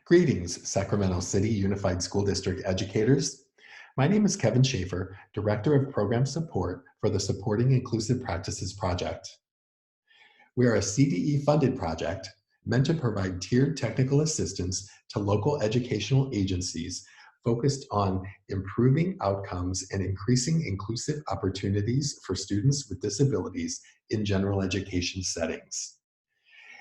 Greetings, Sacramento City Unified School District educators. My name is Kevin Schaefer, Director of Program Support for the Supporting Inclusive Practices Project. We are a CDE-funded project meant to provide tiered technical assistance to local educational agencies focused on improving outcomes and increasing inclusive opportunities for students with disabilities in general education settings.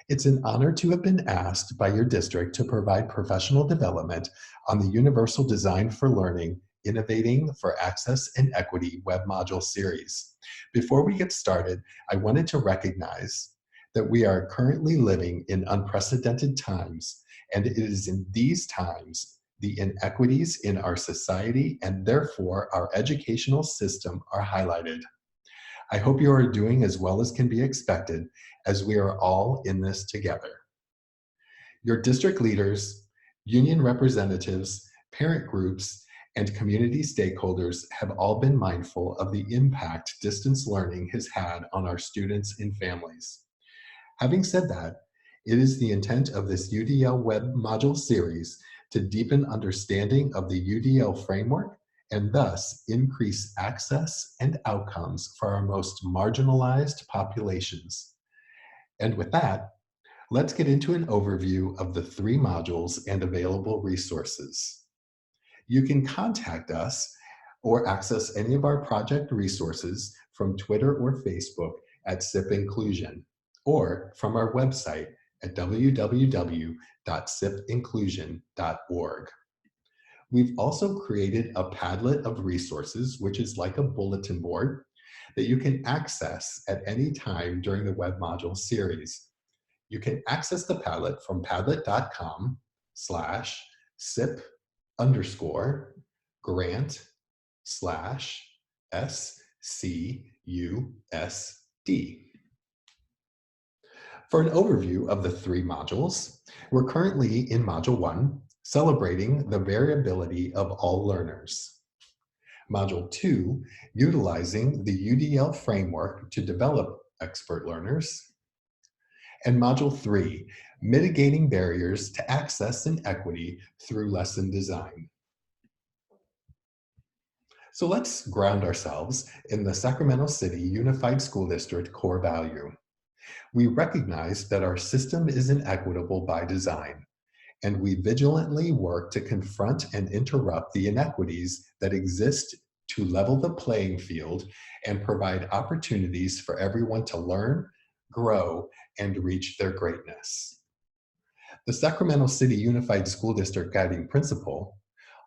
It's an honor to have been asked by your district to provide professional development on the Universal Design for Learning Innovating for Access and Equity web module series. Before we get started, I wanted to recognize that we are currently living in unprecedented times, and it is in these times the inequities in our society and therefore our educational system are highlighted. I hope you are doing as well as can be expected as we are all in this together. Your district leaders, union representatives, parent groups, and community stakeholders have all been mindful of the impact distance learning has had on our students and families. Having said that, it is the intent of this UDL web module series to deepen understanding of the UDL framework and thus increase access and outcomes for our most marginalized populations. And with that, let's get into an overview of the 3 modules and available resources. You can contact us or access any of our project resources from Twitter or Facebook at SIP Inclusion, or from our website at www.sipinclusion.org. We've also created a Padlet of resources, which is like a bulletin board that you can access at any time during the web module series. You can access the Padlet from padlet.com/SIP_grant/SCUSD. For an overview of the 3 modules, we're currently in Module 1, Celebrating the Variability of All Learners. Module 2, Utilizing the UDL Framework to Develop Expert Learners. And Module 3, Mitigating Barriers to Access and Equity Through Lesson Design. So let's ground ourselves in the Sacramento City Unified School District core value. We recognize that our system is inequitable by design, and we vigilantly work to confront and interrupt the inequities that exist to level the playing field and provide opportunities for everyone to learn, grow, and reach their greatness. The Sacramento City Unified School District guiding principle: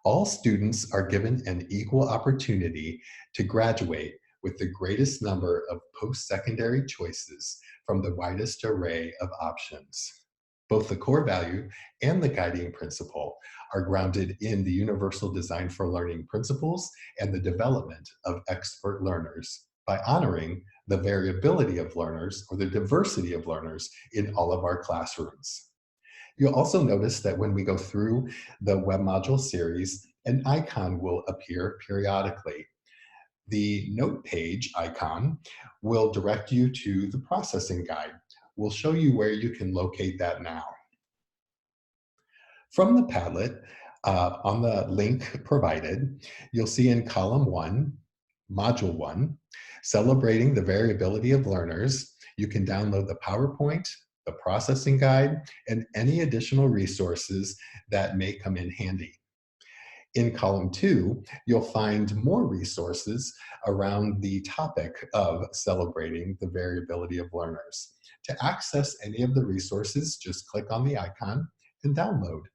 all students are given an equal opportunity to graduate with the greatest number of post-secondary choices from the widest array of options. Both the core value and the guiding principle are grounded in the Universal Design for Learning principles and the development of expert learners by honoring the variability of learners or the diversity of learners in all of our classrooms. You'll also notice that when we go through the web module series, an icon will appear periodically. The note page icon will direct you to the processing guide. We'll show you where you can locate that now. From the Padlet, on the link provided, you'll see in column 1, module 1, Celebrating the Variability of Learners, you can download the PowerPoint, the processing guide, and any additional resources that may come in handy. In column 2, you'll find more resources around the topic of celebrating the variability of learners. To access any of the resources, just click on the icon and download.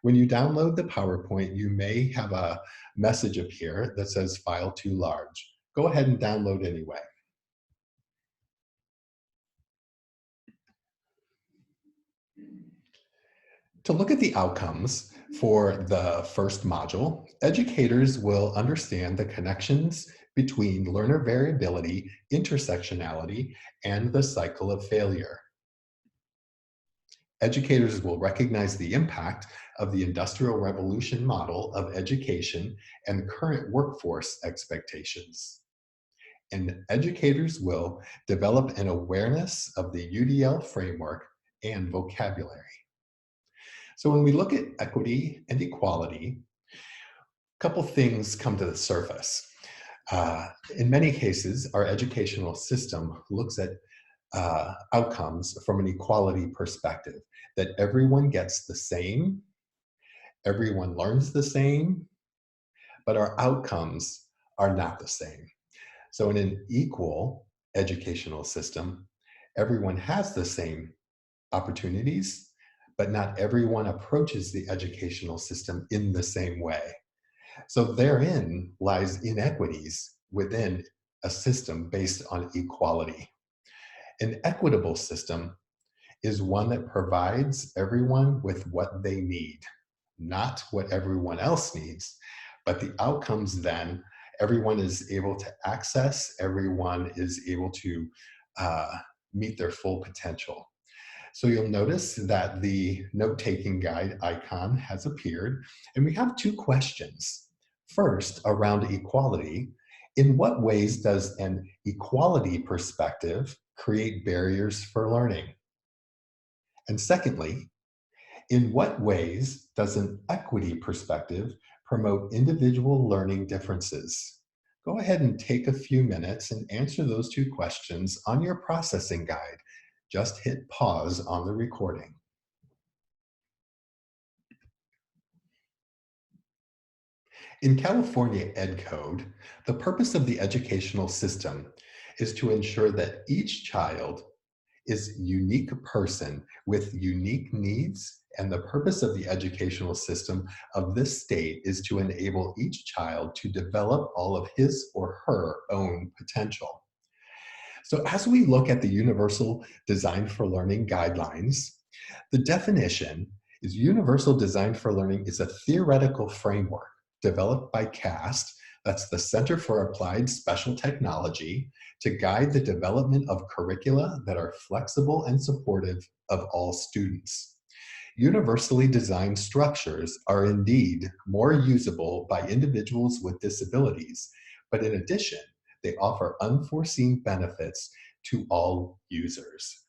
When you download the PowerPoint, you may have a message appear that says file too large. Go ahead and download anyway. To look at the outcomes for the first module, educators will understand the connections between learner variability, intersectionality, and the cycle of failure. Educators will recognize the impact of the Industrial Revolution model of education and current workforce expectations. And educators will develop an awareness of the UDL framework and vocabulary. So when we look at equity and equality, a couple things come to the surface. In many cases, our educational system looks at outcomes from an equality perspective, that everyone gets the same, everyone learns the same, but our outcomes are not the same. So in an equal educational system, everyone has the same opportunities, but not everyone approaches the educational system in the same way. So therein lies inequities within a system based on equality. An equitable system is one that provides everyone with what they need, not what everyone else needs, but the outcomes then everyone is able to access, everyone is able to uh, meet their full potential. So you'll notice that the note-taking guide icon has appeared, and we have two questions. First, around equality, in what ways does an equality perspective create barriers for learning? And secondly, in what ways does an equity perspective promote individual learning differences? Go ahead and take a few minutes and answer those two questions on your processing guide. Just hit pause on the recording. In California Ed Code, the purpose of the educational system is to ensure that each child is a unique person with unique needs, and the purpose of the educational system of this state is to enable each child to develop all of his or her own potential. So as we look at the Universal Design for Learning guidelines, the definition is Universal Design for Learning is a theoretical framework developed by CAST, that's the Center for Applied Special Technology, to guide the development of curricula that are flexible and supportive of all students. Universally designed structures are indeed more usable by individuals with disabilities, but in addition, they offer unforeseen benefits to all users.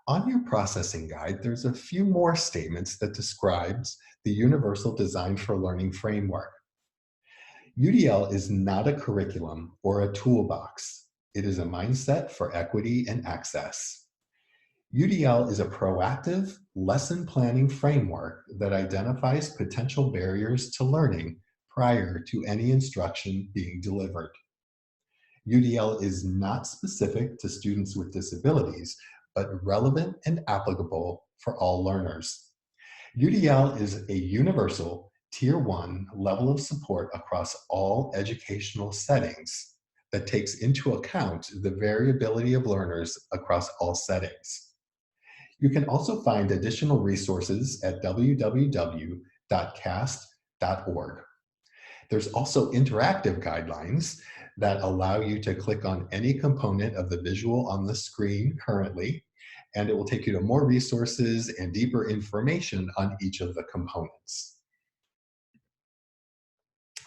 On your processing guide, there's a few more statements that describes the Universal Design for Learning framework. UDL is not a curriculum or a toolbox. It is a mindset for equity and access. UDL is a proactive lesson planning framework that identifies potential barriers to learning prior to any instruction being delivered. UDL is not specific to students with disabilities, but relevant and applicable for all learners. UDL is a universal Tier 1 level of support across all educational settings that takes into account the variability of learners across all settings. You can also find additional resources at www.cast.org. There's also interactive guidelines that allow you to click on any component of the visual on the screen currently, and it will take you to more resources and deeper information on each of the components.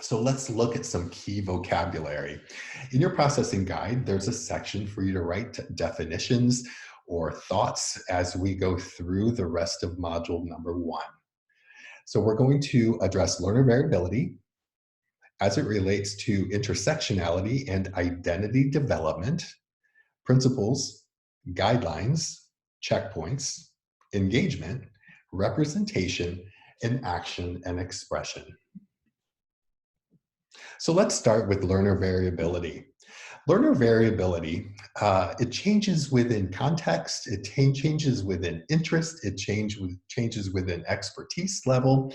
So let's look at some key vocabulary. In your processing guide, there's a section for you to write definitions or thoughts as we go through the rest of module number 1. So we're going to address learner variability as it relates to intersectionality and identity development, principles, guidelines, checkpoints, engagement, representation, and action and expression. So let's start with learner variability. Learner variability, it changes within context, it changes within interest, it changes within expertise level.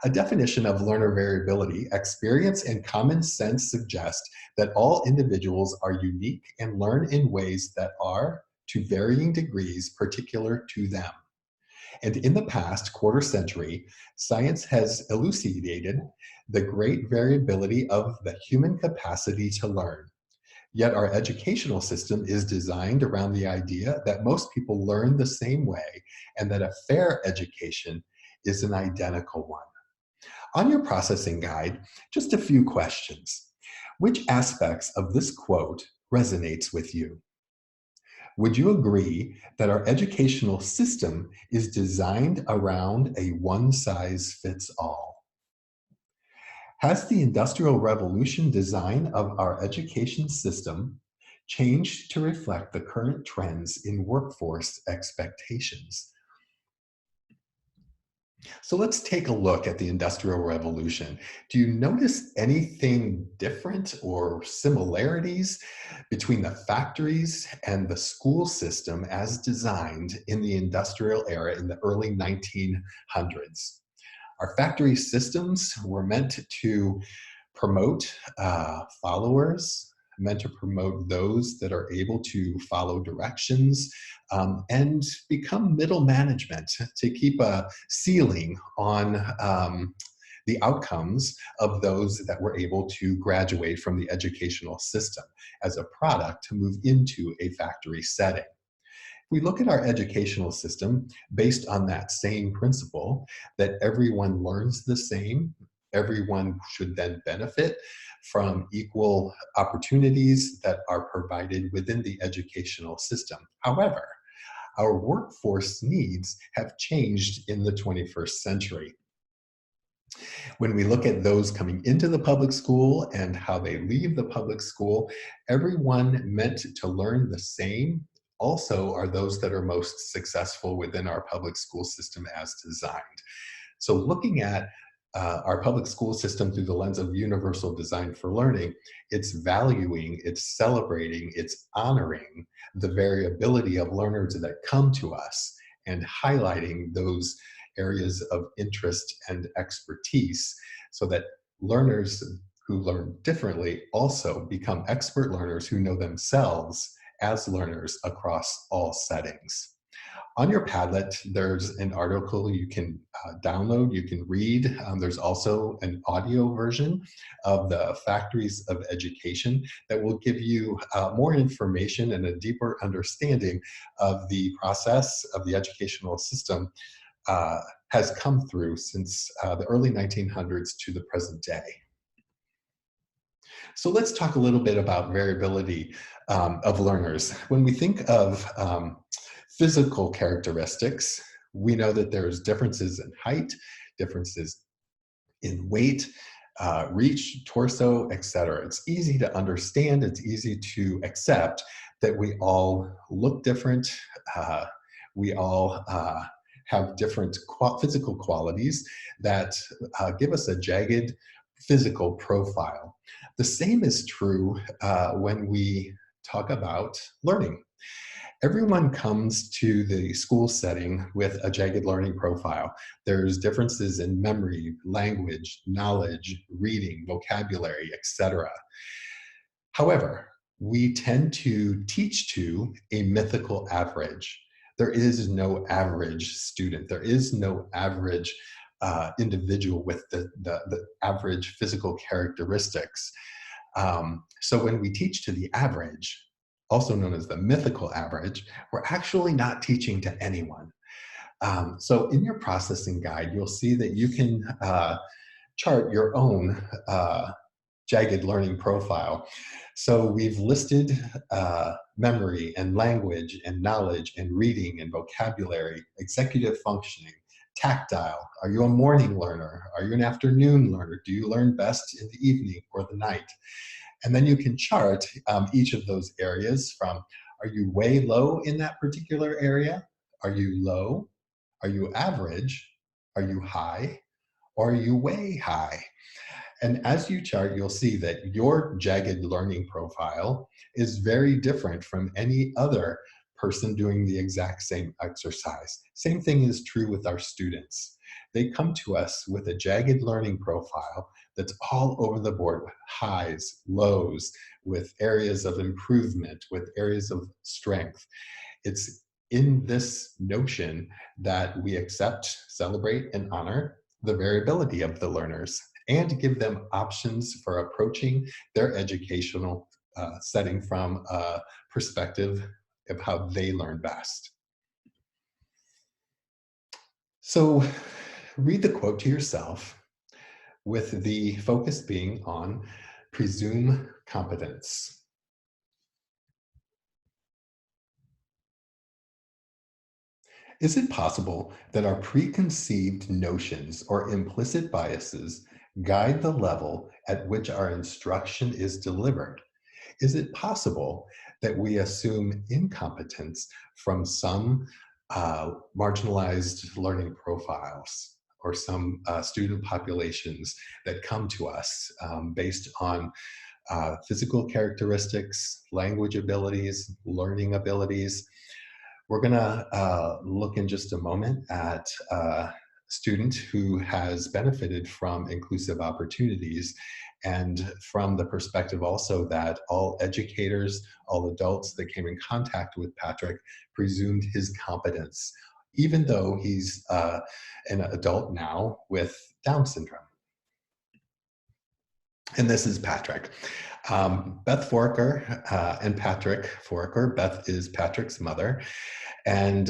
A definition of learner variability, experience and common sense suggest that all individuals are unique and learn in ways that are, to varying degrees, particular to them. And in the past quarter century, science has elucidated the great variability of the human capacity to learn. Yet our educational system is designed around the idea that most people learn the same way and that a fair education is an identical one. On your processing guide, just a few questions. Which aspects of this quote resonates with you? Would you agree that our educational system is designed around a one-size-fits-all? Has the Industrial Revolution design of our education system changed to reflect the current trends in workforce expectations? So let's take a look at the Industrial Revolution. Do you notice anything different or similarities between the factories and the school system as designed in the industrial era in the early 1900s? Our factory systems were meant to promote followers, meant to promote those that are able to follow directions and become middle management to keep a ceiling on the outcomes of those that were able to graduate from the educational system as a product to move into a factory setting. We look at our educational system based on that same principle that everyone learns the same, everyone should then benefit from equal opportunities that are provided within the educational system. However, our workforce needs have changed in the 21st century. When we look at those coming into the public school and how they leave the public school, everyone meant to learn the same also are those that are most successful within our public school system as designed. So looking at our public school system through the lens of universal design for learning, it's valuing, it's celebrating, it's honoring the variability of learners that come to us and highlighting those areas of interest and expertise so that learners who learn differently also become expert learners who know themselves as learners across all settings. On your Padlet, there's an article you can download, you can read. There's also an audio version of the Factories of Education that will give you more information and a deeper understanding of the process of the educational system has come through since the early 1900s to the present day. So let's talk a little bit about variability of learners. When we think of physical characteristics, we know that there's differences in height, differences in weight, reach, torso, etc. It's easy to understand, it's easy to accept that we all look different, we all have different physical qualities that give us a jagged physical profile. The same is true when we talk about learning. Everyone comes to the school setting with a jagged learning profile. There's differences in memory, language, knowledge, reading, vocabulary, etc. However, we tend to teach to a mythical average. There is no average student. There is no average individual with the average physical characteristics. So when we teach to the average, also known as the mythical average, we're actually not teaching to anyone. So in your processing guide, you'll see that you can chart your own jagged learning profile. So we've listed memory and language and knowledge and reading and vocabulary, executive functioning, tactile. Are you a morning learner? Are you an afternoon learner? Do you learn best in the evening or the night? And then you can chart each of those areas from, are you way low in that particular area? Are you low? Are you average? Are you high? Or are you way high? And as you chart, you'll see that your jagged learning profile is very different from any other person doing the exact same exercise. Same thing is true with our students. They come to us with a jagged learning profile that's all over the board with highs, lows, with areas of improvement, with areas of strength. It's in this notion that we accept, celebrate, and honor the variability of the learners and give them options for approaching their educational setting from a perspective of how they learn best. So read the quote to yourself with the focus being on presume competence. Is it possible that our preconceived notions or implicit biases guide the level at which our instruction is delivered? Is it possible that we assume incompetence from some marginalized learning profiles or some student populations that come to us based on physical characteristics, language abilities, learning abilities? We're going to look in just a moment at a student who has benefited from inclusive opportunities, and from the perspective also that all educators, all adults that came in contact with Patrick presumed his competence, even though he's an adult now with Down syndrome. And this is Patrick. Beth Foraker and Patrick Foraker. Beth is Patrick's mother. And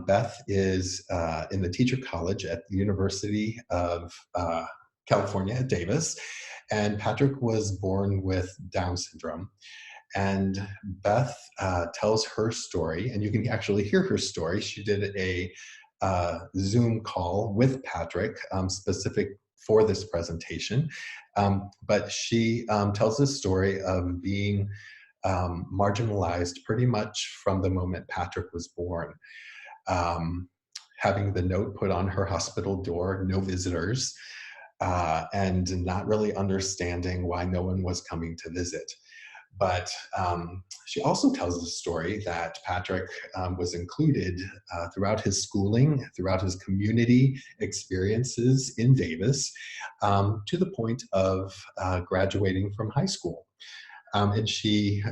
Beth is in the teacher college at the University of California at Davis. And Patrick was born with Down syndrome. And Beth tells her story, and you can actually hear her story. She did a Zoom call with Patrick specific for this presentation. But she tells the story of being marginalized pretty much from the moment Patrick was born. Having the note put on her hospital door, no visitors, and not really understanding why no one was coming to visit. But she also tells the story that Patrick was included throughout his schooling, throughout his community experiences in Davis, to the point of graduating from high school. And she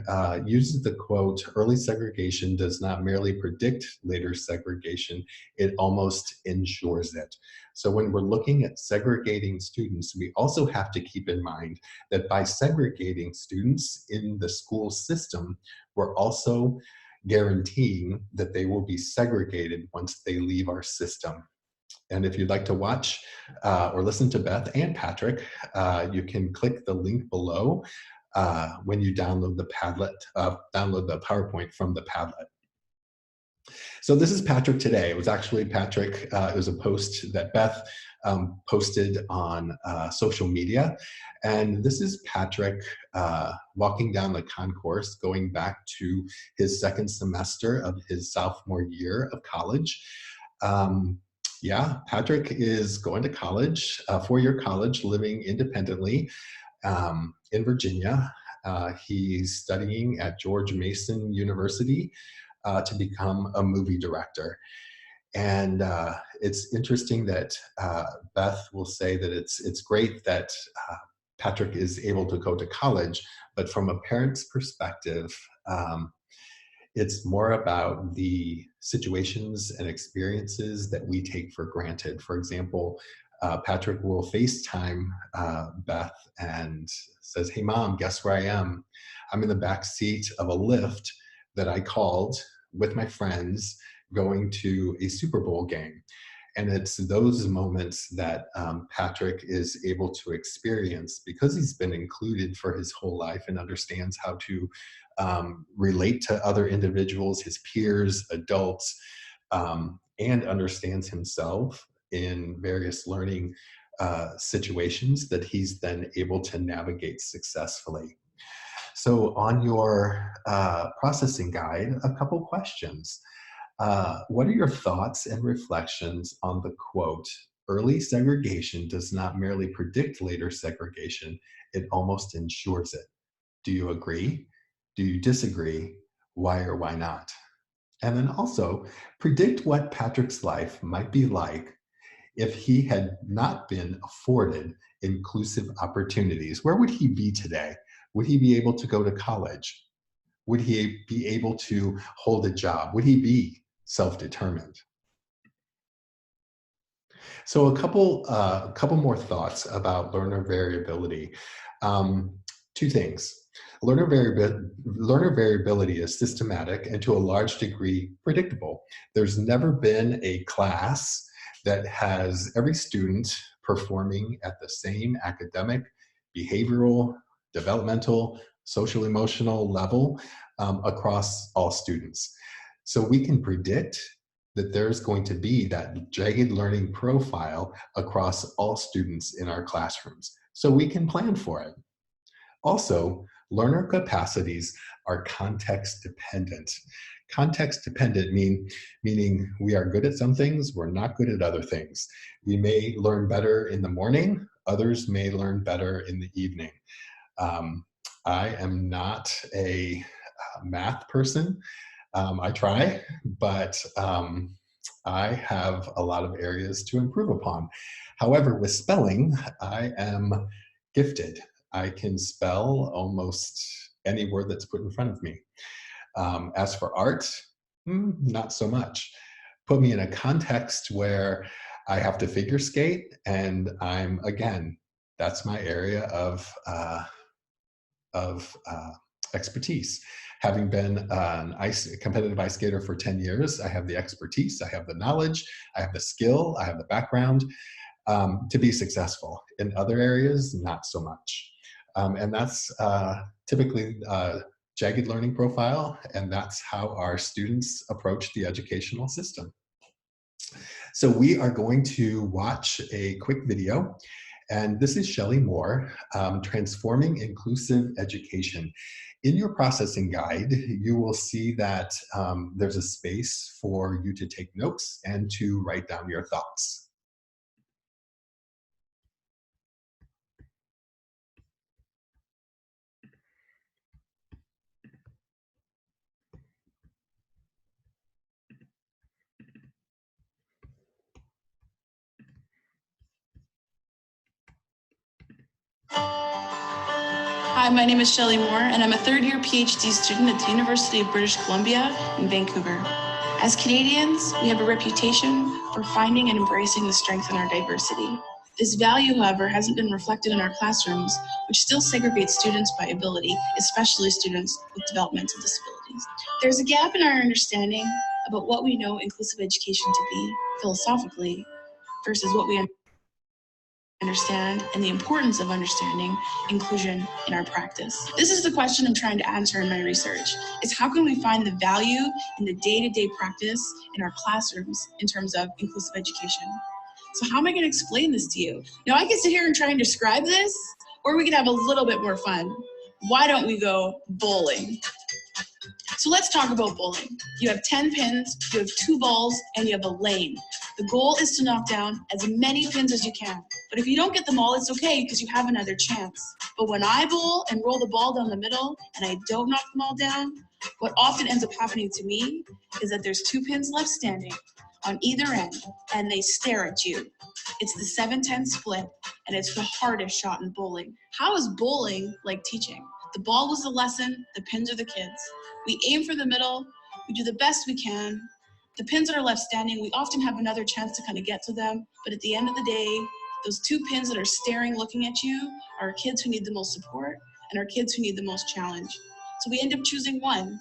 uses the quote, "Early segregation does not merely predict later segregation, it almost ensures it." So when we're looking at segregating students, we also have to keep in mind that by segregating students in the school system, we're also guaranteeing that they will be segregated once they leave our system. And if you'd like to watch or listen to Beth and Patrick, you can click the link below when you download the Padlet, download the PowerPoint from the Padlet. So this is Patrick today. It was actually Patrick, it was a post that Beth posted on social media. And this is Patrick walking down the concourse, going back to his second semester of his sophomore year of college. Yeah, Patrick is going to college, a four-year college, living independently in Virginia. He's studying at George Mason University to become a movie director. And it's interesting that Beth will say that it's great that Patrick is able to go to college, but from a parent's perspective, it's more about the situations and experiences that we take for granted. For example, Patrick will FaceTime Beth and says, "Hey mom, guess where I am? I'm in the back seat of a Lyft that I called with my friends going to a Super Bowl game." And it's those moments that Patrick is able to experience because he's been included for his whole life and understands how to relate to other individuals, his peers, adults, and understands himself in various learning situations that he's then able to navigate successfully. So on your processing guide, a couple questions. What are your thoughts and reflections on the quote, "Early segregation does not merely predict later segregation, it almost ensures it"? Do you agree? Do you disagree? Why or why not? And then also, predict what Patrick's life might be like if he had not been afforded inclusive opportunities. Where would he be today? Would he be able to go to college? Would he be able to hold a job? Would he be self-determined? So a couple more thoughts about learner variability. Two things. Learner variability is systematic and to a large degree predictable. There's never been a class that has every student performing at the same academic, behavioral, developmental, social emotional level across all students. So we can predict that there's going to be that jagged learning profile across all students in our classrooms, so we can plan for it. Also, learner capacities are context dependent. Context dependent meaning we are good at some things, we're not good at other things. We may learn better in the morning, others may learn better in the evening. Um, I am not a math person. I try, but I have a lot of areas to improve upon. However, with spelling, I am gifted. I can spell almost any word that's put in front of me. As for art, not so much. Put me in a context where I have to figure skate, and again, that's my area of expertise. Having been competitive ice skater for 10 years, I have the expertise, I have the knowledge, I have the skill, I have the background to be successful. In other areas, not so much. And that's typically jagged learning profile, and that's how our students approach the educational system. So we are going to watch a quick video, and this is Shelley Moore, Transforming Inclusive Education. In your processing guide, you will see that there's a space for you to take notes and to write down your thoughts. Hi, my name is Shelley Moore, and I'm a third-year PhD student at the University of British Columbia in Vancouver. As Canadians, we have a reputation for finding and embracing the strength in our diversity. This value, however, hasn't been reflected in our classrooms, which still segregates students by ability, especially students with developmental disabilities. There's a gap in our understanding about what we know inclusive education to be philosophically versus what we understand and the importance of understanding inclusion in our practice. This is the question I'm trying to answer in my research, is how can we find the value in the day-to-day practice in our classrooms in terms of inclusive education? So how am I going to explain this to you? Now I can sit here and try and describe this, or we can have a little bit more fun. Why don't we go bowling? So let's talk about bowling. You have 10 pins, you have 2 balls, and you have a lane. The goal is to knock down as many pins as you can. But if you don't get them all, it's okay because you have another chance. But when I bowl and roll the ball down the middle and I don't knock them all down, what often ends up happening to me is that there's 2 pins left standing on either end and they stare at you. It's the 7-10 split and it's the hardest shot in bowling. How is bowling like teaching? The ball was the lesson, the pins are the kids. We aim for the middle, we do the best we can. The pins that are left standing, we often have another chance to kind of get to them, but at the end of the day, those 2 pins that are staring, looking at you, are kids who need the most support and are kids who need the most challenge. So we end up choosing one,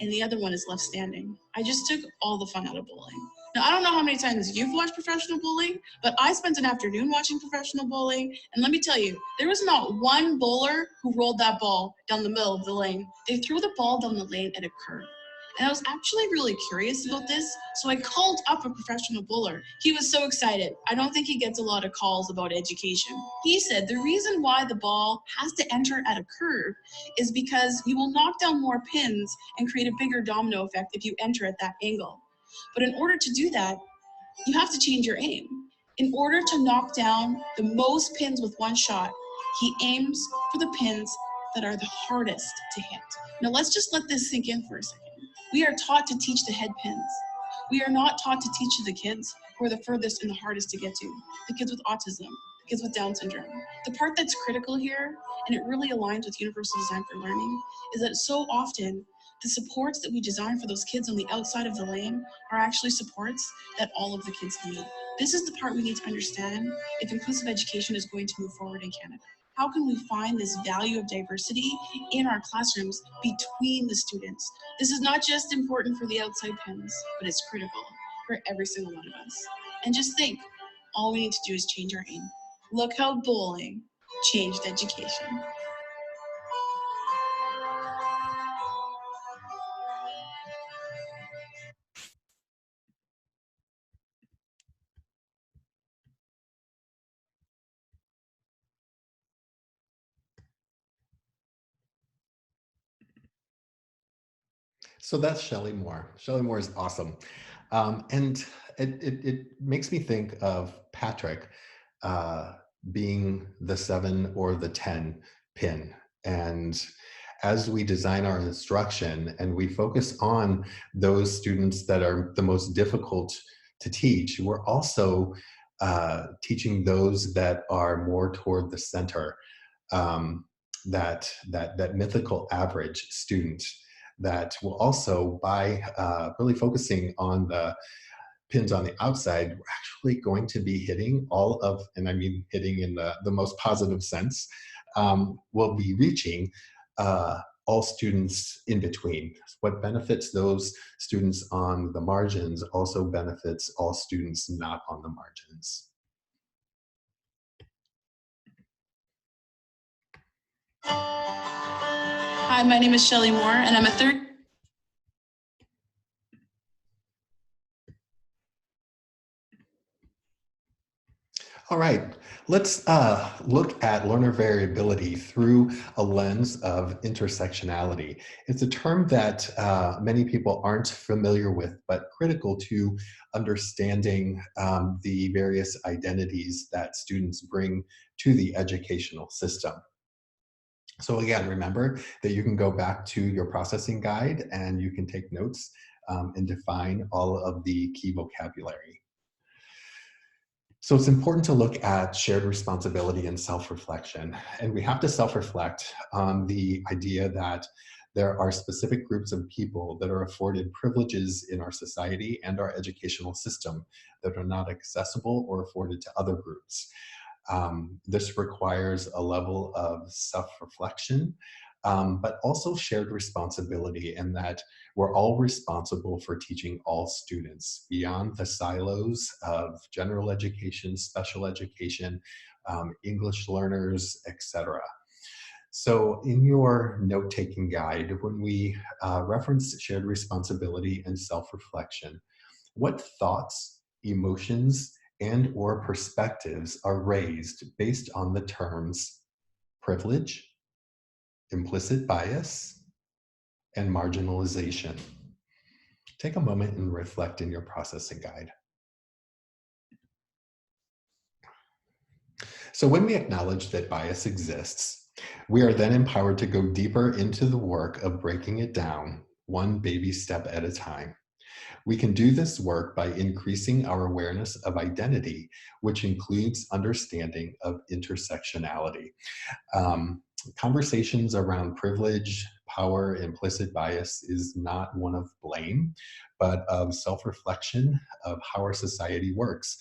and the other one is left standing. I just took all the fun out of bowling. Now, I don't know how many times you've watched professional bowling, but I spent an afternoon watching professional bowling, and let me tell you, there was not one bowler who rolled that ball down the middle of the lane. They threw the ball down the lane at a curve. And I was actually really curious about this, so I called up a professional bowler. He was so excited. I don't think he gets a lot of calls about education. He said the reason why the ball has to enter at a curve is because you will knock down more pins and create a bigger domino effect if you enter at that angle. But in order to do that, you have to change your aim. In order to knock down the most pins with one shot, he aims for the pins that are the hardest to hit. Now let's just let this sink in for a second. We are taught to teach the head pins. We are not taught to teach the kids who are the furthest and the hardest to get to, the kids with autism, the kids with Down syndrome. The part that's critical here, and it really aligns with Universal Design for Learning, is that so often the supports that we design for those kids on the outside of the lane are actually supports that all of the kids need. This is the part we need to understand if inclusive education is going to move forward in Canada. How can we find this value of diversity in our classrooms between the students? This is not just important for the outside pins, but it's critical for every single one of us. And just think, all we need to do is change our aim. Look how bowling changed education. So that's Shelley Moore. Shelley Moore is awesome. And it makes me think of Patrick uh, being the 7 or the 10 pin. And as we design our instruction and we focus on those students that are the most difficult to teach, we're also teaching those that are more toward the center, um, that mythical average student that will also, by really focusing on the pins on the outside, we're actually going to be hitting all of, and I mean hitting in the most positive sense, we'll be reaching all students in between. What benefits those students on the margins also benefits all students not on the margins. Hi, my name is Shelley Moore, and I'm a third. All right, let's look at learner variability through a lens of intersectionality. It's a term that many people aren't familiar with, but critical to understanding the various identities that students bring to the educational system. So again, remember that you can go back to your processing guide and you can take notes and define all of the key vocabulary. So it's important to look at shared responsibility and self-reflection. And we have to self-reflect on the idea that there are specific groups of people that are afforded privileges in our society and our educational system that are not accessible or afforded to other groups. This requires a level of self-reflection, but also shared responsibility in that we're all responsible for teaching all students beyond the silos of general education, special education, English learners, etc. So in your note-taking guide, when we reference shared responsibility and self-reflection, what thoughts, emotions, and or perspectives are raised based on the terms privilege, implicit bias, and marginalization? Take a moment and reflect in your processing guide. So when we acknowledge that bias exists, we are then empowered to go deeper into the work of breaking it down, one baby step at a time. We can do this work by increasing our awareness of identity, which includes understanding of intersectionality. Conversations around privilege, power, implicit bias is not one of blame, but of self-reflection of how our society works,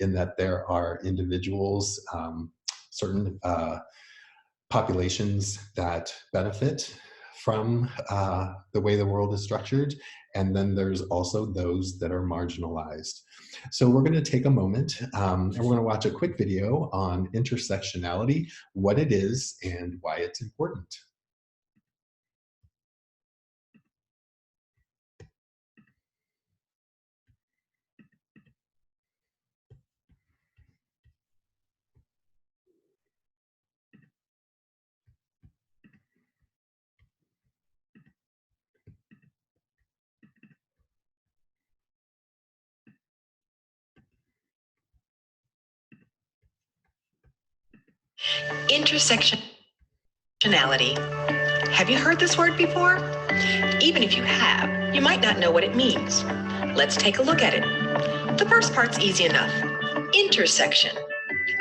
in that there are individuals, certain populations that benefit from the way the world is structured, and then there's also those that are marginalized. So we're going to take a moment and we're going to watch a quick video on intersectionality, what it is, and why it's important. Intersectionality. Have you heard this word before? Even if you have, you might not know what it means. Let's take a look at it. The first part's easy enough. Intersection,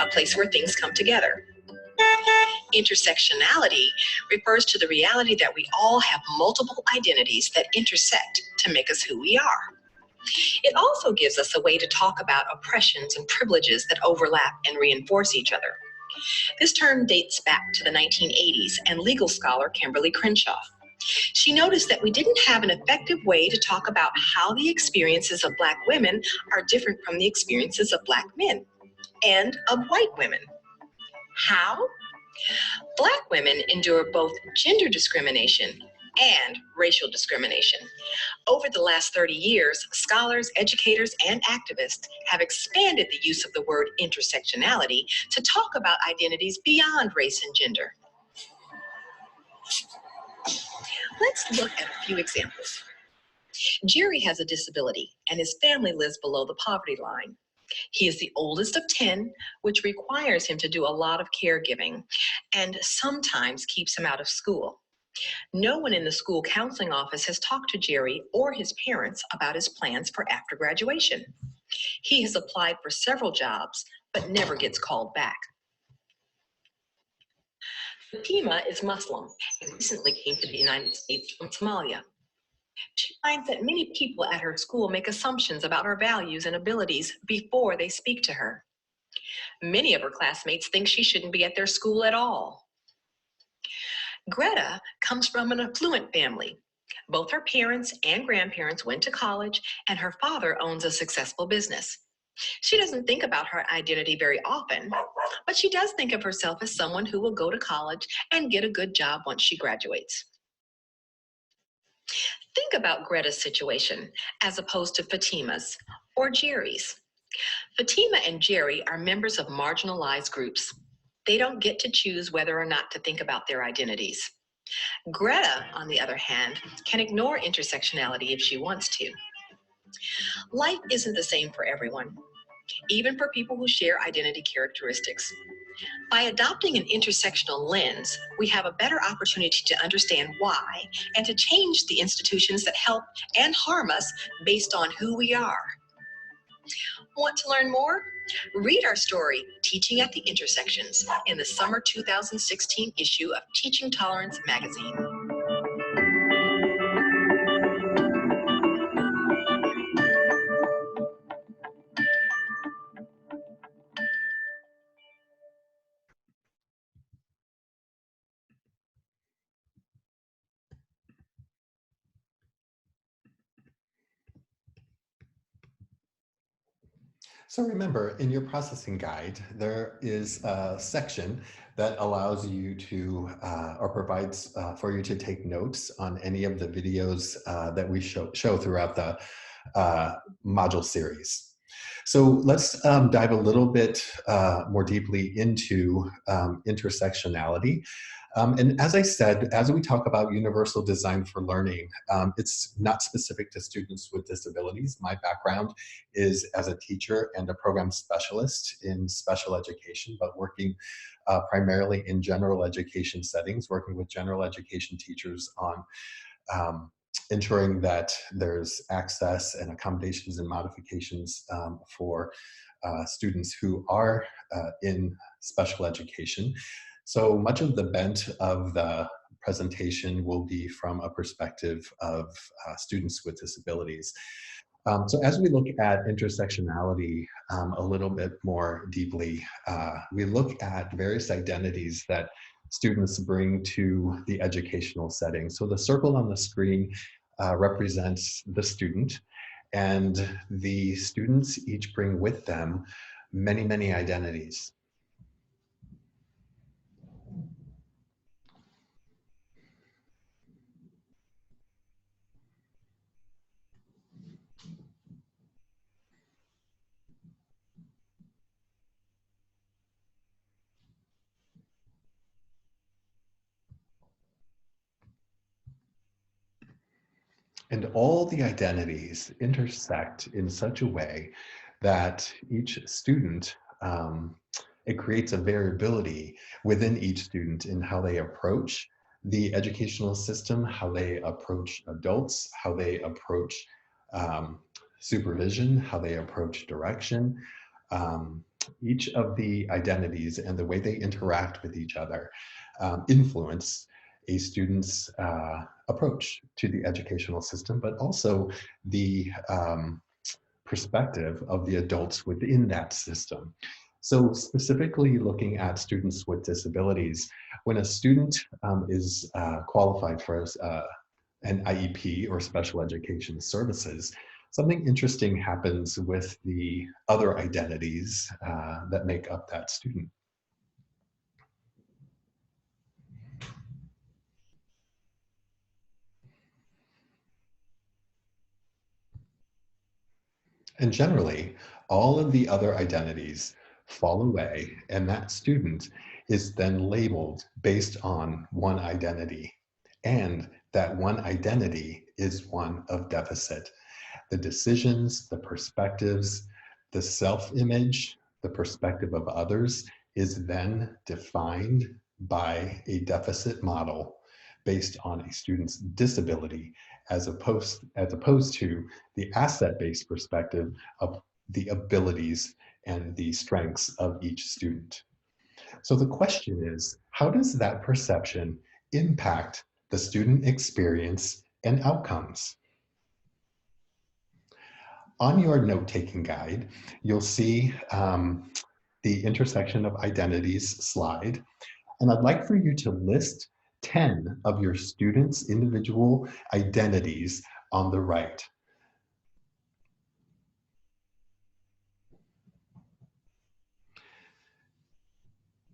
a place where things come together. Intersectionality refers to the reality that we all have multiple identities that intersect to make us who we are. It also gives us a way to talk about oppressions and privileges that overlap and reinforce each other. This term dates back to the 1980s and legal scholar Kimberly Crenshaw. She noticed that we didn't have an effective way to talk about how the experiences of Black women are different from the experiences of Black men and of white women. How? Black women endure both gender discrimination and racial discrimination. Over the last 30 years, scholars, educators, and activists have expanded the use of the word intersectionality to talk about identities beyond race and gender. Let's look at a few examples. Jerry has a disability and his family lives below the poverty line. He is the oldest of 10, which requires him to do a lot of caregiving and sometimes keeps him out of school. No one in the school counseling office has talked to Jerry or his parents about his plans for after graduation. He has applied for several jobs, but never gets called back. Fatima is Muslim and recently came to the United States from Somalia. She finds that many people at her school make assumptions about her values and abilities before they speak to her. Many of her classmates think she shouldn't be at their school at all. Greta comes from an affluent family. Both her parents and grandparents went to college, and her father owns a successful business. She doesn't think about her identity very often, but she does think of herself as someone who will go to college and get a good job once she graduates. Think about Greta's situation as opposed to Fatima's or Jerry's. Fatima and Jerry are members of marginalized groups. They don't get to choose whether or not to think about their identities. Greta, on the other hand, can ignore intersectionality if she wants to. Life isn't the same for everyone, even for people who share identity characteristics. By adopting an intersectional lens, we have a better opportunity to understand why and to change the institutions that help and harm us based on who we are. Want to learn more? Read our story, Teaching at the Intersections, in the summer 2016 issue of Teaching Tolerance magazine. So remember, in your processing guide, there is a section that allows you to, or provides for you to take notes on any of the videos that we show throughout the module series. So let's dive a little bit more deeply into intersectionality. And as I said, as we talk about universal design for learning, it's not specific to students with disabilities. My background is as a teacher and a program specialist in special education, but working primarily in general education settings, working with general education teachers on ensuring that there's access and accommodations and modifications for students who are in special education. So much of the bent of the presentation will be from a perspective of students with disabilities. So as we look at intersectionality a little bit more deeply, we look at various identities that students bring to the educational setting. So the circle on the screen represents the student, and the students each bring with them many, many identities. And all the identities intersect in such a way that each student, it creates a variability within each student in how they approach the educational system, how they approach adults, how they approach supervision, how they approach direction. Each of the identities and the way they interact with each other influence a student's approach to the educational system, but also the perspective of the adults within that system. So specifically looking at students with disabilities, when a student is qualified for an IEP or special education services, something interesting happens with the other identities that make up that student. And generally, all of the other identities fall away, and that student is then labeled based on one identity. And that one identity is one of deficit. The decisions, the perspectives, the self-image, the perspective of others is then defined by a deficit model based on a student's disability as opposed to the asset-based perspective of the abilities and the strengths of each student. So the question is, how does that perception impact the student experience and outcomes? On your note-taking guide, you'll see the intersection of identities slide, and I'd like for you to list 10 of your students' individual identities on the right.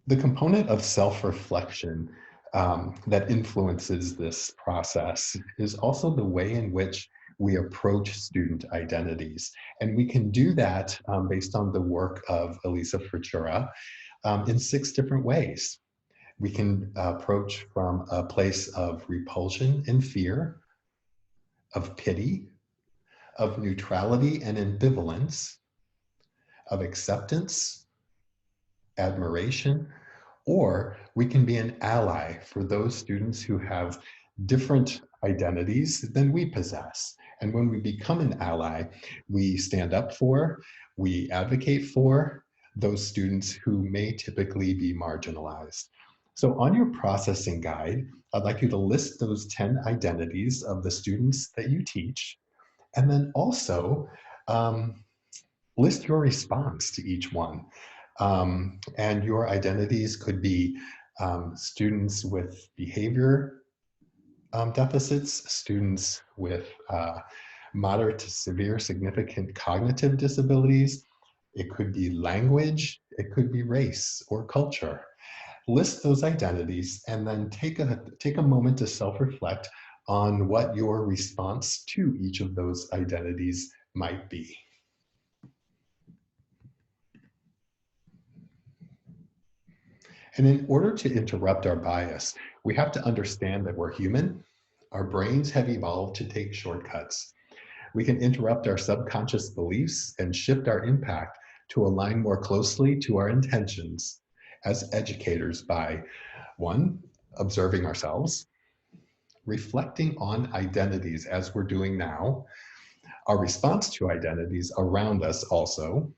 The component of self-reflection that influences this process is also the way in which we approach student identities. And we can do that based on the work of Elisa Fritura in 6 different ways. We can approach from a place of repulsion and fear, of pity, of neutrality and ambivalence, of acceptance, admiration, or we can be an ally for those students who have different identities than we possess. And when we become an ally, we stand up for, we advocate for those students who may typically be marginalized. So on your processing guide, I'd like you to list those 10 identities of the students that you teach, and then also list your response to each one. And your identities could be students with behavior deficits, students with moderate to severe significant cognitive disabilities. It could be language, it could be race or culture. List those identities and then take a moment to self-reflect on what your response to each of those identities might be. And in order to interrupt our bias, we have to understand that we're human. Our brains have evolved to take shortcuts. We can interrupt our subconscious beliefs and shift our impact to align more closely to our intentions as educators by 1, observing ourselves, reflecting on identities as we're doing now, our response to identities around us also,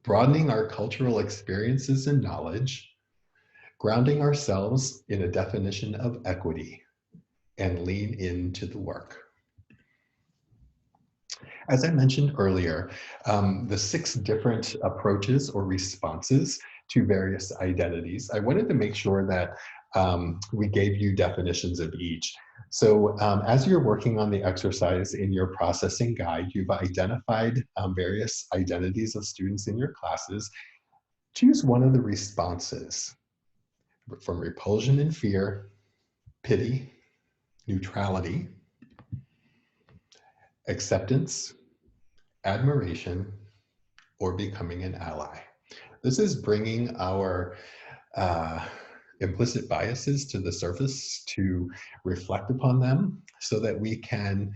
broadening our cultural experiences and knowledge, grounding ourselves in a definition of equity, and lean into the work. As I mentioned earlier, the 6 different approaches or responses to various identities, I wanted to make sure that we gave you definitions of each. So as you're working on the exercise in your processing guide, you've identified various identities of students in your classes. Choose one of the responses from repulsion and fear, pity, neutrality, acceptance, admiration, or becoming an ally. This is bringing our implicit biases to the surface to reflect upon them so that we can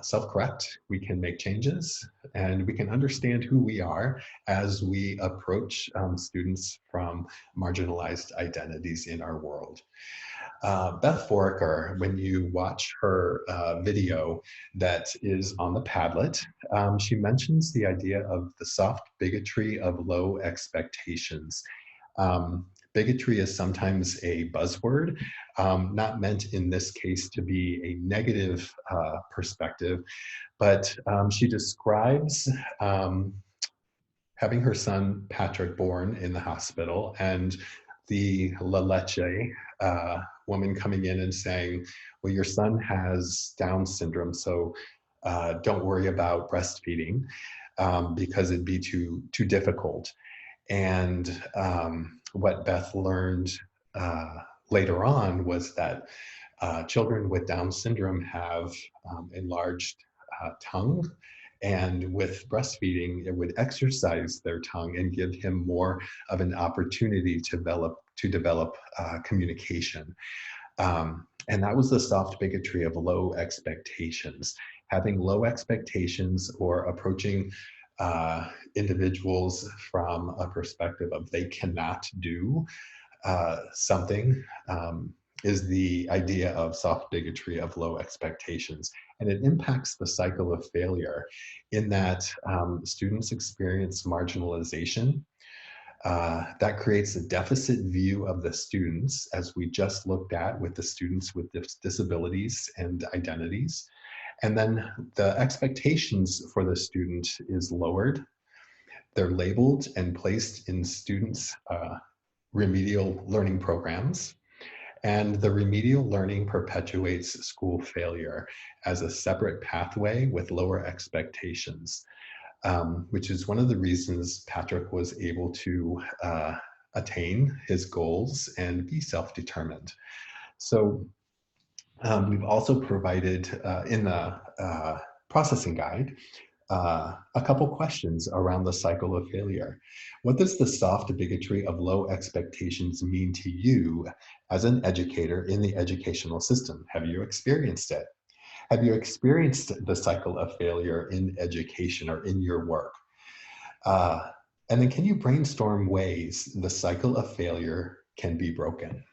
self-correct, we can make changes, and we can understand who we are as we approach students from marginalized identities in our world. Beth Foraker, when you watch her video that is on the Padlet, she mentions the idea of the soft bigotry of low expectations. Bigotry is sometimes a buzzword, not meant in this case to be a negative perspective, but she describes having her son Patrick born in the hospital and the La Leche woman coming in and saying, well, your son has Down syndrome, so don't worry about breastfeeding because it'd be too difficult. And what Beth learned later on was that children with Down syndrome have enlarged tongue, and with breastfeeding, it would exercise their tongue and give him more of an opportunity to develop communication. And that was the soft bigotry of low expectations. Having low expectations or approaching individuals from a perspective of they cannot do something is the idea of soft bigotry of low expectations. And it impacts the cycle of failure in that students experience marginalization. That creates a deficit view of the students, as we just looked at with the students with disabilities and identities. And then the expectations for the student is lowered. They're labeled and placed in students' remedial learning programs. And the remedial learning perpetuates school failure as a separate pathway with lower expectations. Which is one of the reasons Patrick was able to attain his goals and be self-determined. So we've also provided in the processing guide a couple questions around the cycle of failure. What does the soft bigotry of low expectations mean to you as an educator in the educational system? Have you experienced it? Have you experienced the cycle of failure in education or in your work? And then can you brainstorm ways the cycle of failure can be broken?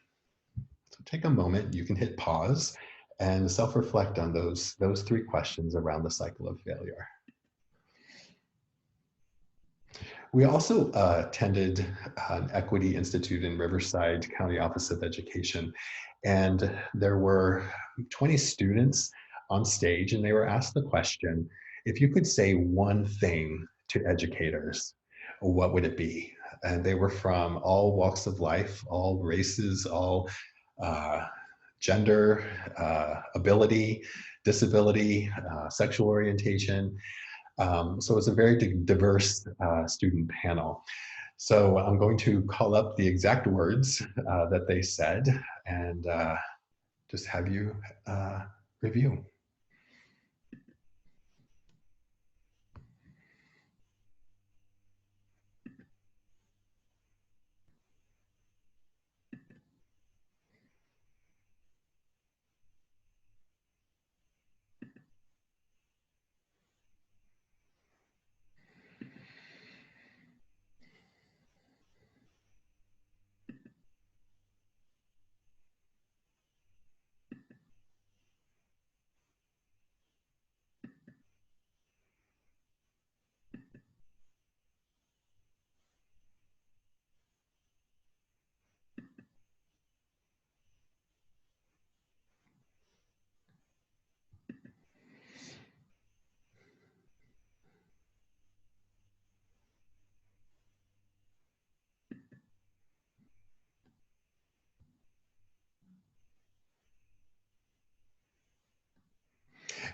So take a moment, you can hit pause and self-reflect on those three questions around the cycle of failure. We also attended an Equity Institute in Riverside County Office of Education, and there were 20 students on stage, and they were asked the question, if you could say one thing to educators, what would it be? And they were from all walks of life, all races, all gender, ability, disability, sexual orientation. So it's a very diverse student panel. So I'm going to call up the exact words that they said and just have you review.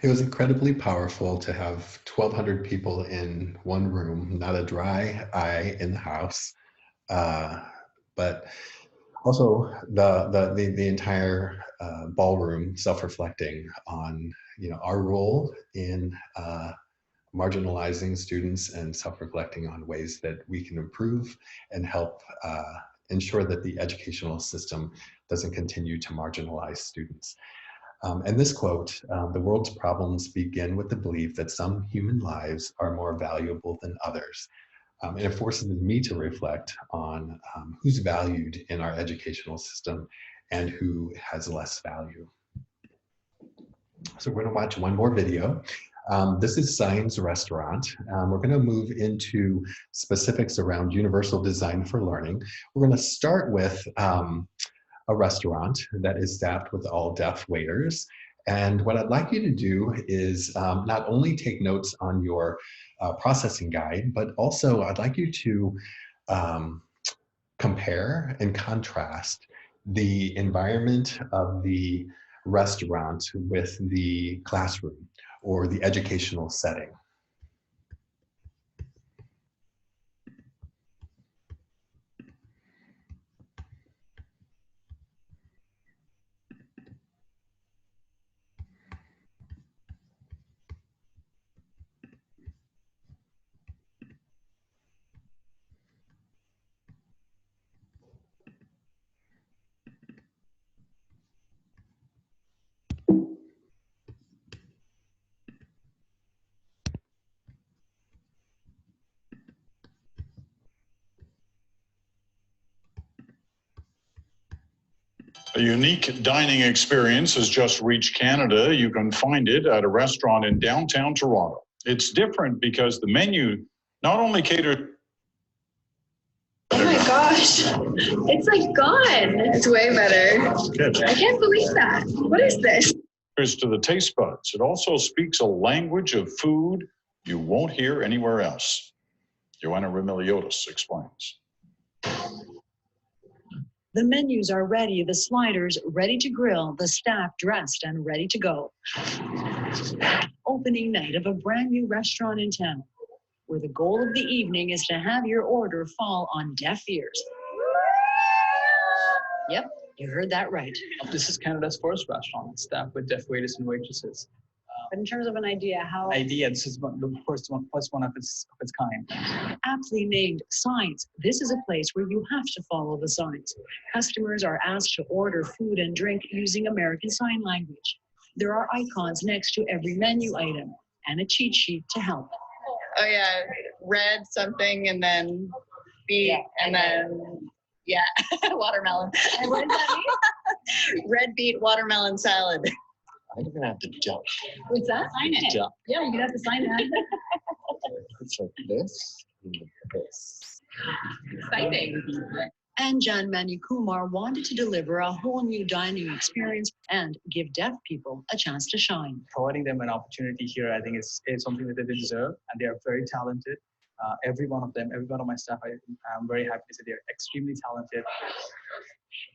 It was incredibly powerful to have 1,200 people in one room, not a dry eye in the house, but also the entire ballroom self-reflecting on our role in marginalizing students and self-reflecting on ways that we can improve and help ensure that the educational system doesn't continue to marginalize students. And this quote, the world's problems begin with the belief that some human lives are more valuable than others. And it forces me to reflect on who's valued in our educational system and who has less value. So we're gonna watch one more video. This is Science Restaurant. We're gonna move into specifics around universal design for learning. We're gonna start with a restaurant that is staffed with all deaf waiters. And what I'd like you to do is not only take notes on your processing guide, but also I'd like you to compare and contrast the environment of the restaurant with the classroom or the educational setting. A unique dining experience has just reached Canada. You can find it at a restaurant in downtown Toronto. It's different because the menu not only caters. Oh my gosh, it's like gone. It's way better. I can't believe that. What is this? To the taste buds. It also speaks a language of food you won't hear anywhere else. Joanna Remiliotis explains. The menus are ready, the sliders ready to grill, the staff dressed and ready to go. Opening night of a brand new restaurant in town, where the goal of the evening is to have your order fall on deaf ears. Yep, you heard that right. This is Canada's first restaurant staffed with deaf waiters and waitresses. But in terms of an idea, how This is the first one of its kind. aptly named Signs, this is a place where you have to follow the signs. Customers are asked to order food and drink using American Sign Language. There are icons next to every menu item and a cheat sheet to help. Oh yeah, red something and then beet and then watermelon. And what does that mean? Red beet watermelon salad. I'm gonna have to jump. What's that? Sign it. Jump. Yeah, you have to sign that. It's like this and this. Exciting. And Jan Kumar wanted to deliver a whole new dining experience and give deaf people a chance to shine. Providing them an opportunity here, I think, is something that they deserve, and they are very talented. Every one of them, every one of my staff, I'm very happy to say they're extremely talented.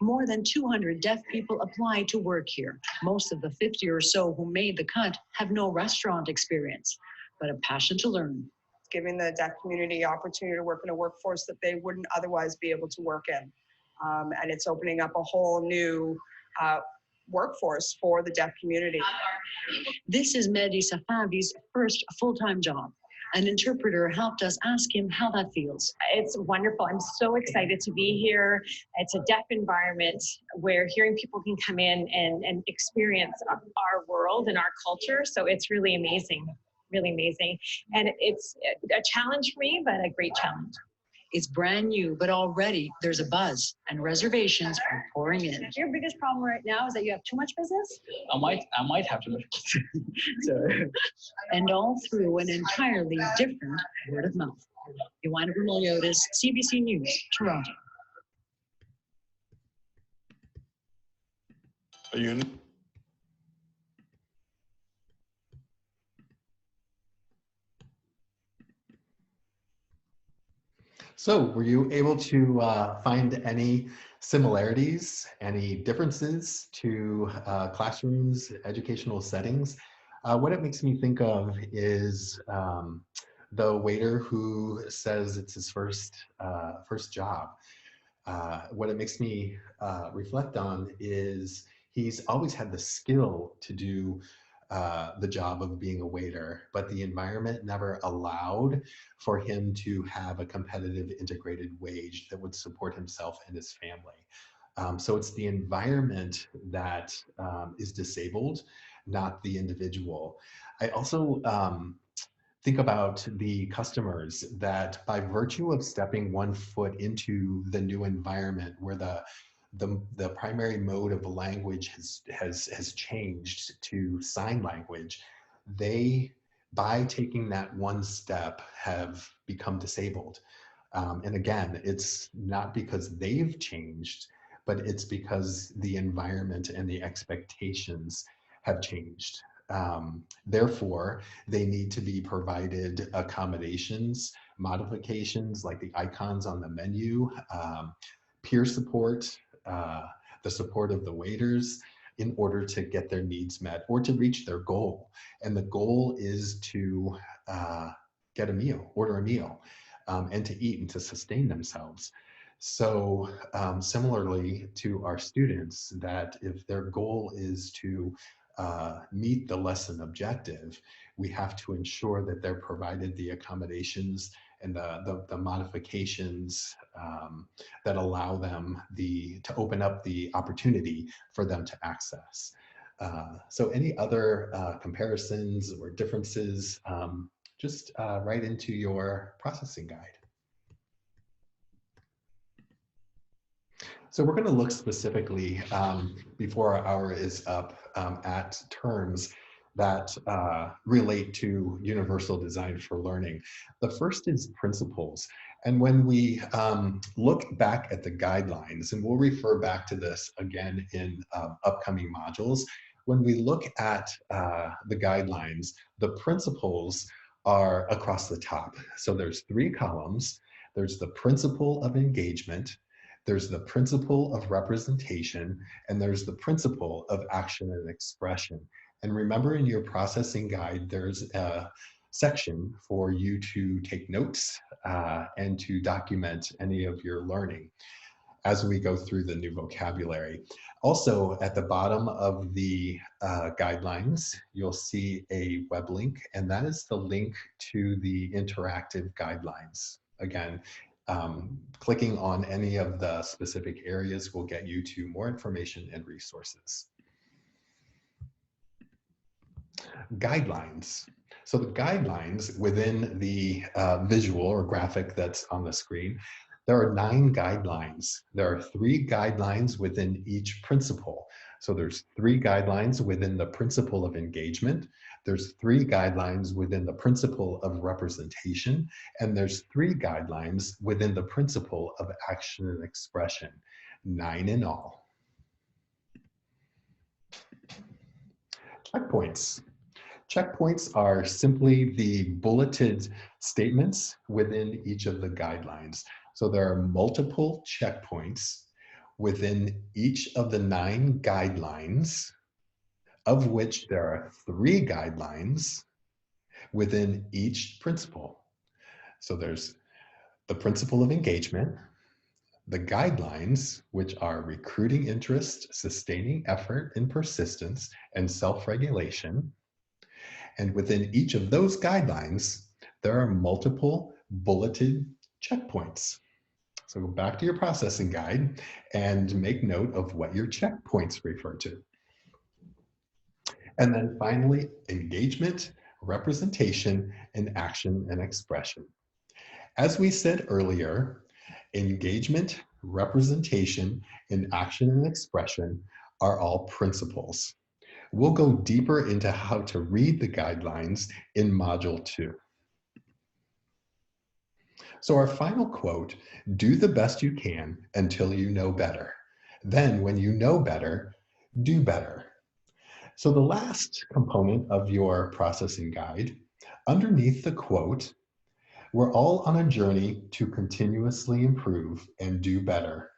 More than 200 deaf people applied to work here. Most of the 50 or so who made the cut have no restaurant experience, but a passion to learn. Giving the deaf community opportunity to work in a workforce that they wouldn't otherwise be able to work in. And it's opening up a whole new workforce for the deaf community. This is Mehdi Safavi's first full-time job. An interpreter helped us ask him how that feels. It's wonderful. I'm so excited to be here. It's a deaf environment where hearing people can come in and experience our world and our culture. So it's really amazing, really amazing. And it's a challenge for me, but a great challenge. It's brand new, but already there's a buzz and reservations are pouring in. Your biggest problem right now is that you have too much business? I might have to look. So, And all through an entirely different word of mouth. Joanna Remiliotis, CBC News, Toronto. So were you able to find any similarities, any differences to classrooms, educational settings? What it makes me think of is the waiter who says it's his first job. What it makes me reflect on is he's always had the skill to do the job of being a waiter, but the environment never allowed for him to have a competitive integrated wage that would support himself and his family. So it's the environment that is disabled, not the individual. I also think about the customers that by virtue of stepping one foot into the new environment where the primary mode of language has changed to sign language, they, by taking that one step, have become disabled. And again, it's not because they've changed, but it's because the environment and the expectations have changed. Therefore, they need to be provided accommodations, modifications like the icons on the menu, peer support, the support of the waiters in order to get their needs met or to reach their goal. And the goal is to get a meal, order a meal, and to eat and to sustain themselves. So similarly to our students, that if their goal is to meet the lesson objective, we have to ensure that they're provided the accommodations and the modifications that allow them to open up the opportunity for them to access. So any other comparisons or differences, just write into your processing guide. So we're going to look specifically, before our hour is up, at terms that relate to universal design for learning. The first is principles. And when we look back at the guidelines, and we'll refer back to this again in upcoming modules, when we look at the guidelines, the principles are across the top. So there's 3 columns. There's the principle of engagement, there's the principle of representation, and there's the principle of action and expression. And remember, in your processing guide, there's a section for you to take notes and to document any of your learning as we go through the new vocabulary. Also, at the bottom of the guidelines, you'll see a web link, and that is the link to the interactive guidelines. Again, clicking on any of the specific areas will get you to more information and resources. Guidelines. So the guidelines within the visual or graphic that's on the screen, there are 9 guidelines. There are 3 guidelines within each principle. So there's 3 guidelines within the principle of engagement. There's 3 guidelines within the principle of representation, and there's 3 guidelines within the principle of action and expression, 9 in all. Checkpoints. Checkpoints are simply the bulleted statements within each of the guidelines. So there are multiple checkpoints within each of the 9 guidelines, of which there are 3 guidelines within each principle. So there's the principle of engagement, the guidelines, which are recruiting interest, sustaining effort and persistence, and self-regulation. And within each of those guidelines, there are multiple bulleted checkpoints. So go back to your processing guide and make note of what your checkpoints refer to. And then finally, engagement, representation, and action and expression. As we said earlier, engagement, representation, and action and expression are all principles. We'll go deeper into how to read the guidelines in Module 2. So our final quote, do the best you can until you know better. Then when you know better, do better. So the last component of your processing guide, underneath the quote, we're all on a journey to continuously improve and do better.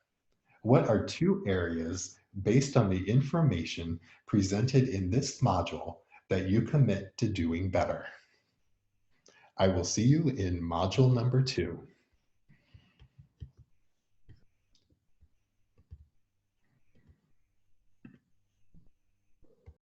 What are 2 areas based on the information presented in this module that you commit to doing better? I will see you in module number 2.